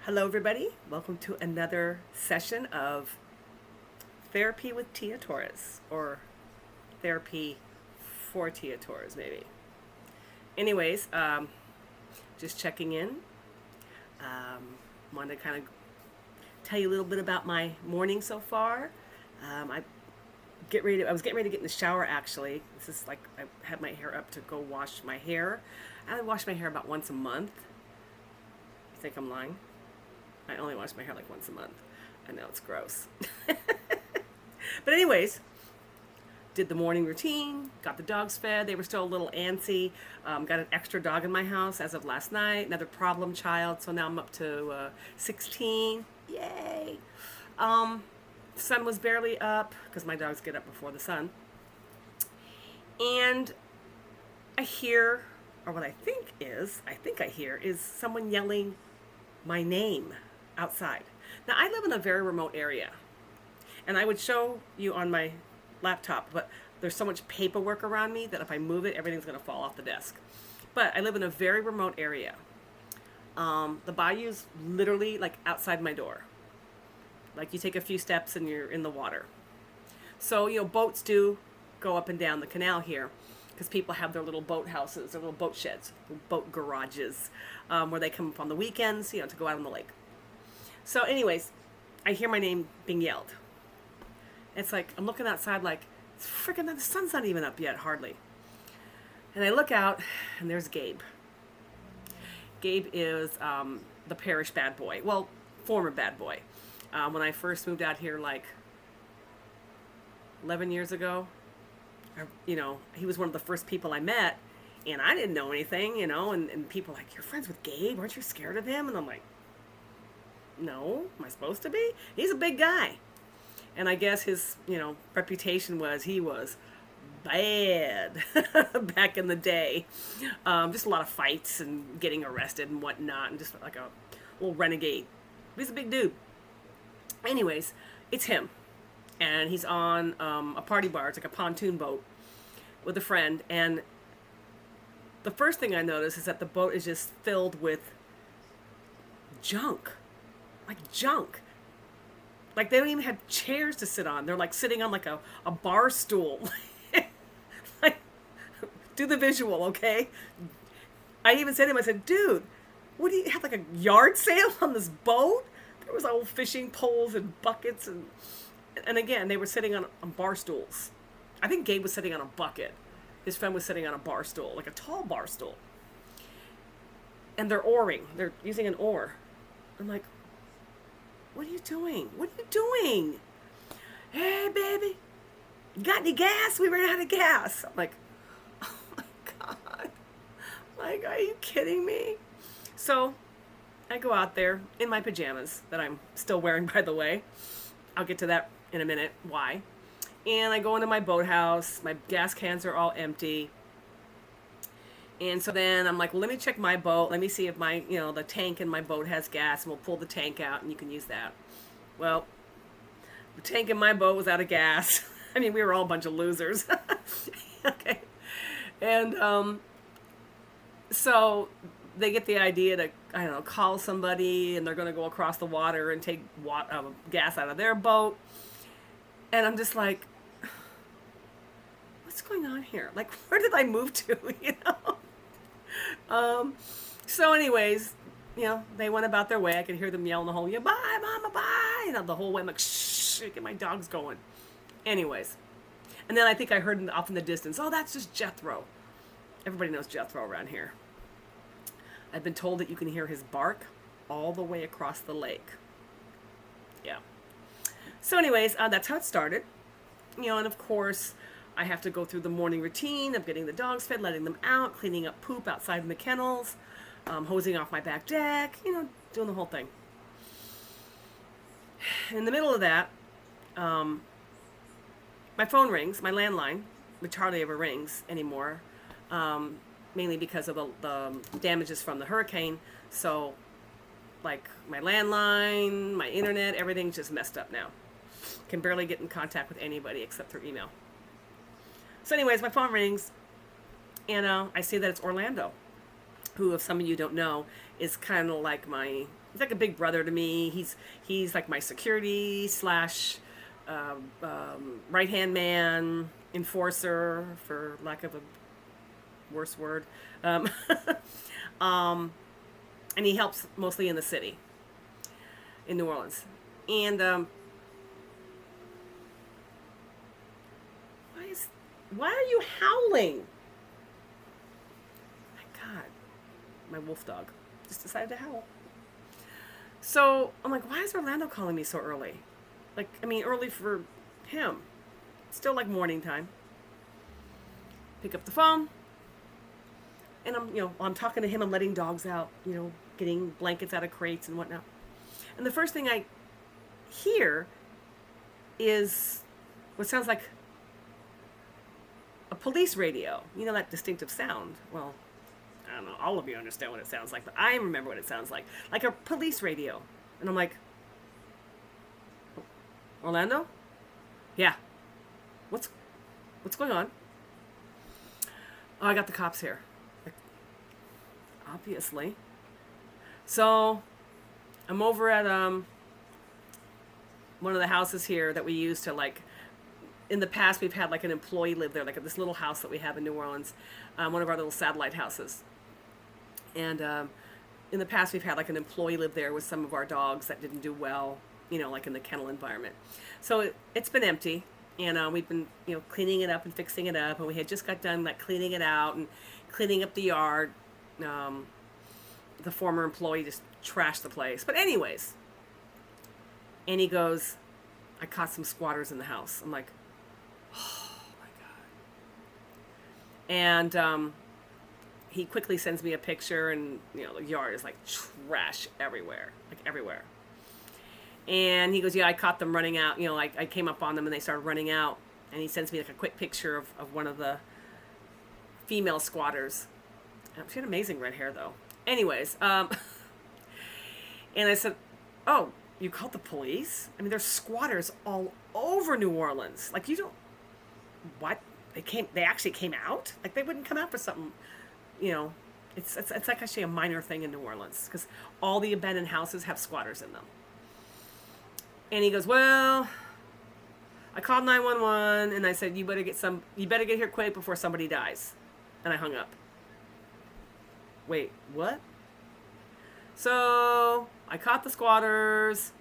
Hello, everybody. Welcome to another session of Therapy with Tia Torres, or Therapy for Tia Torres, maybe. Anyways, just checking in. Want to kind of tell you a little bit about my morning so far. I was getting ready to get in the shower. Actually, this is like I had my hair up to go wash my hair. I wash my hair about once a month. You think I'm lying? I only wash my hair like once a month. I know it's gross. But anyways, did the morning routine, got the dogs fed. They were still a little antsy. Got an extra dog in my house as of last night, another problem child. So now I'm up to 16. Yay. Sun was barely up because my dogs get up before the sun. And I hear, or what I think I hear is someone yelling my name outside. Now, I live in a very remote area, and I would show you on my laptop, but there's so much paperwork around me that if I move it, everything's going to fall off the desk. But I live in a very remote area. The bayou's literally like outside my door. Like you take a few steps and you're in the water. So, boats do go up and down the canal here because people have their little boat houses, their little boat sheds, boat garages, where they come up on the weekends, to go out on the lake. So anyways, I hear my name being yelled. It's like, I'm looking outside like, it's freaking, the sun's not even up yet, hardly. And I look out, and there's Gabe. Gabe is the parish bad boy. Well, former bad boy. When I first moved out here, like 11 years ago, he was one of the first people I met, and I didn't know anything, and people were like, you're friends with Gabe? Aren't you scared of him? And I'm like, no, am I supposed to be? He's a big guy. And I guess his, reputation was he was bad back in the day. Just a lot of fights and getting arrested and whatnot, and just like a little renegade. He's a big dude. Anyways, it's him. And he's on a party bar. It's like a pontoon boat with a friend. And the first thing I notice is that the boat is just filled with junk. Like junk. Like they don't even have chairs to sit on. They're like sitting on like a bar stool. Like, do the visual, okay? I even said to him, I said, dude, what do you have, like a yard sale on this boat? There was old fishing poles and buckets and again, they were sitting on bar stools. I think Gabe was sitting on a bucket. His friend was sitting on a bar stool, like a tall bar stool. And they're oaring. They're using an oar. I'm like, what are you doing? What are you doing? Hey, baby, you got any gas? We ran out of gas. I'm like, oh my God. Like, are you kidding me? So I go out there in my pajamas that I'm still wearing, by the way. I'll get to that in a minute, why. And I go into my boathouse. My gas cans are all empty. And so then I'm like, well, let me check my boat. Let me see if my, the tank in my boat has gas, and we'll pull the tank out and you can use that. Well, the tank in my boat was out of gas. I mean, we were all a bunch of losers. Okay. And so they get the idea to, call somebody, and they're going to go across the water and take gas out of their boat. And I'm just like, what's going on here? Like, where did I move to, So anyways, they went about their way. I could hear them yelling the whole, yeah, bye, mama, bye. The whole way I'm like, shh, get my dogs going. Anyways. And then I think I heard off in the distance, oh, that's just Jethro. Everybody knows Jethro around here. I've been told that you can hear his bark all the way across the lake. Yeah. So anyways, that's how it started. And of course, I have to go through the morning routine of getting the dogs fed, letting them out, cleaning up poop outside in the kennels, hosing off my back deck, doing the whole thing. In the middle of that, my phone rings, my landline, which hardly ever rings anymore, mainly because of the damages from the hurricane. So, like, my landline, my internet, everything's just messed up now. Can barely get in contact with anybody except through email. So anyways, my phone rings, and I see that it's Orlando. who, if some of you don't know, is kind of like he's like a big brother to me. He's like my security slash right hand man, enforcer, for lack of a worse word. Um, and he helps mostly in the city, in New Orleans. And why are you howling? My God, my wolf dog just decided to howl. So I'm like, why is Orlando calling me so early? Like, I mean, early for him. Still like morning time. Pick up the phone, and I'm talking to him. I'm letting dogs out, getting blankets out of crates and whatnot. And the first thing I hear is what sounds like a police radio. You know that distinctive sound? Well, I don't know, all of you understand what it sounds like, but I remember what it sounds like a police radio. And I'm like, Orlando? Yeah. What's going on? Oh, I got the cops here. Like, obviously. So, I'm over at one of the houses here that we use to, like, in the past we've had like an employee live there, like at this little house that we have in New Orleans, one of our little satellite houses. And in the past we've had like an employee live there with some of our dogs that didn't do well, like in the kennel environment. So it's been empty, and we've been, cleaning it up and fixing it up, and we had just got done like cleaning it out and cleaning up the yard. The former employee just trashed the place. But anyways, and he goes, I caught some squatters in the house. I'm like, oh my God. And he quickly sends me a picture, and the yard is like trash everywhere, like everywhere. And he goes, yeah, I caught them running out. I came up on them and they started running out. And he sends me like a quick picture of one of the female squatters. She had amazing red hair though. Anyways, and I said, oh, you called the police? I mean, there's squatters all over New Orleans. Like, you don't, what? They actually came out? Like, they wouldn't come out for something, it's like actually a minor thing in New Orleans, because all the abandoned houses have squatters in them. And he goes, well, I called 911 and I said, you better get here quick before somebody dies. And I hung up. Wait, what? So I caught the squatters,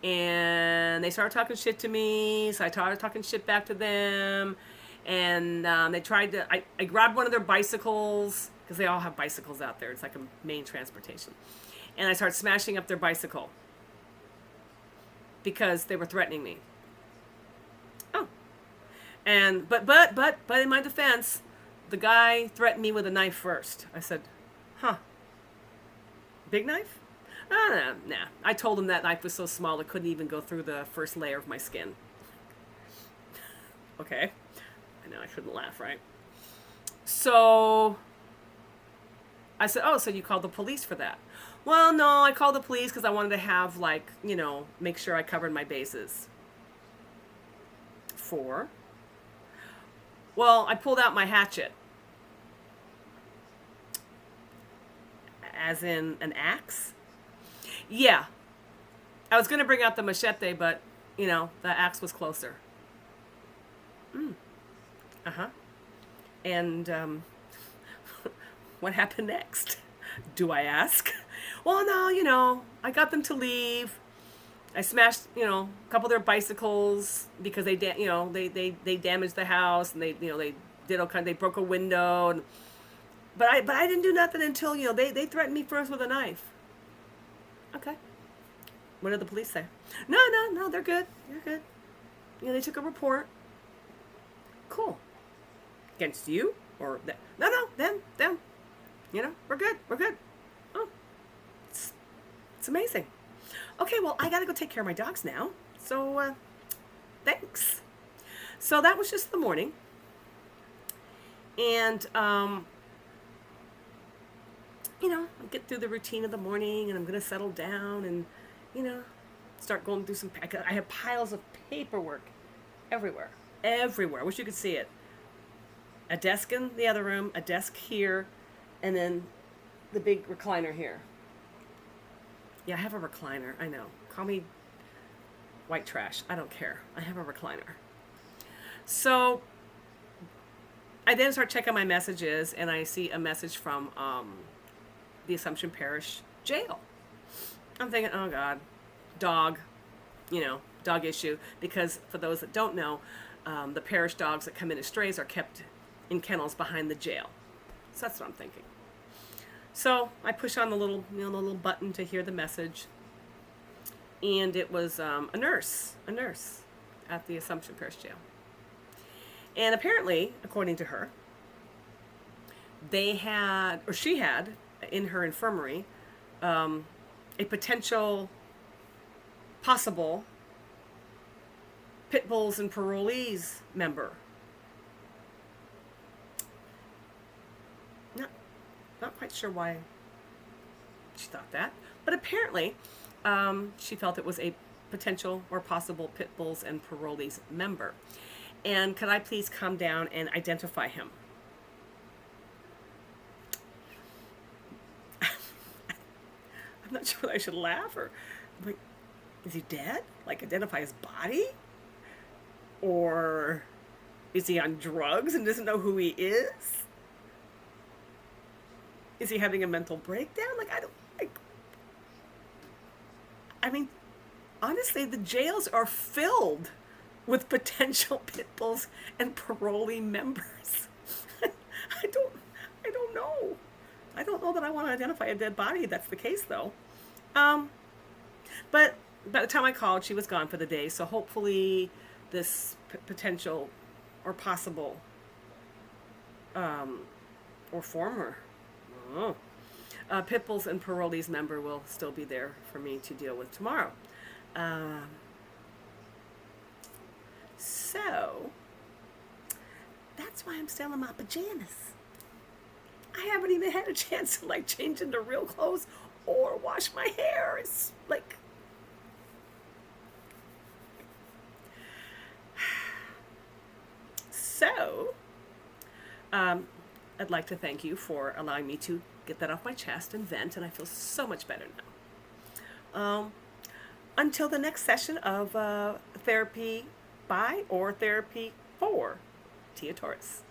and they started talking shit to me. So I started talking shit back to them, and they tried to. I grabbed one of their bicycles, because they all have bicycles out there. It's like a main transportation, and I started smashing up their bicycle because they were threatening me. Oh, and but in my defense, the guy threatened me with a knife first. I said, huh. Big knife? Nah. I told him that knife was so small it couldn't even go through the first layer of my skin. Okay. I know I shouldn't laugh, right? So I said, oh, so you called the police for that? Well, no, I called the police because I wanted to have, like, make sure I covered my bases. For? Well, I pulled out my hatchet. As in an axe? Yeah. I was going to bring out the machete, but, the axe was closer. Uh-huh. And, what happened next? Do I ask? Well, no, I got them to leave. I smashed, a couple of their bicycles because they damaged the house, and they did all kind. They broke a window, and but I didn't do nothing until they threatened me first with a knife. Okay. What did the police say? No, they're good. You're good. They took a report. Cool. Against you or them? No, them. We're good. Oh, it's amazing. Okay, well, I gotta go take care of my dogs now. So, thanks. So that was just the morning. And, I get through the routine of the morning, and I'm going to settle down and, start going through I have piles of paperwork everywhere. I wish you could see it. A desk in the other room, a desk here, and then the big recliner here. Yeah, I have a recliner. I know. Call me white trash. I don't care. I have a recliner. So I then start checking my messages, and I see a message from the Assumption Parish Jail. I'm thinking, oh God, dog, dog issue. Because for those that don't know, the parish dogs that come in as strays are kept in kennels behind the jail. So that's what I'm thinking. So I push on the little button to hear the message, and it was a nurse at the Assumption Parish Jail. And apparently, according to her, she had in her infirmary a potential, possible pit bulls and parolees member. Not quite sure why she thought that, but apparently she felt it was a potential or possible pit bulls and parolees member. And could I please come down and identify him? I'm not sure whether I should laugh or, like, is he dead? Like, identify his body? Or is he on drugs and doesn't know who he is? Is he having a mental breakdown? I mean, honestly, the jails are filled with potential pit bulls and parolee members. I don't know. I don't know that I want to identify a dead body if that's the case, though. But by the time I called, she was gone for the day, so hopefully this potential or possible or former pit bulls and parolees member will still be there for me to deal with tomorrow. So that's why I'm still in my pajamas. I haven't even had a chance to change into real clothes or wash my hair. It's like, so I'd like to thank you for allowing me to get that off my chest and vent, and I feel so much better now. Until the next session of therapy by or therapy for Tia Torres.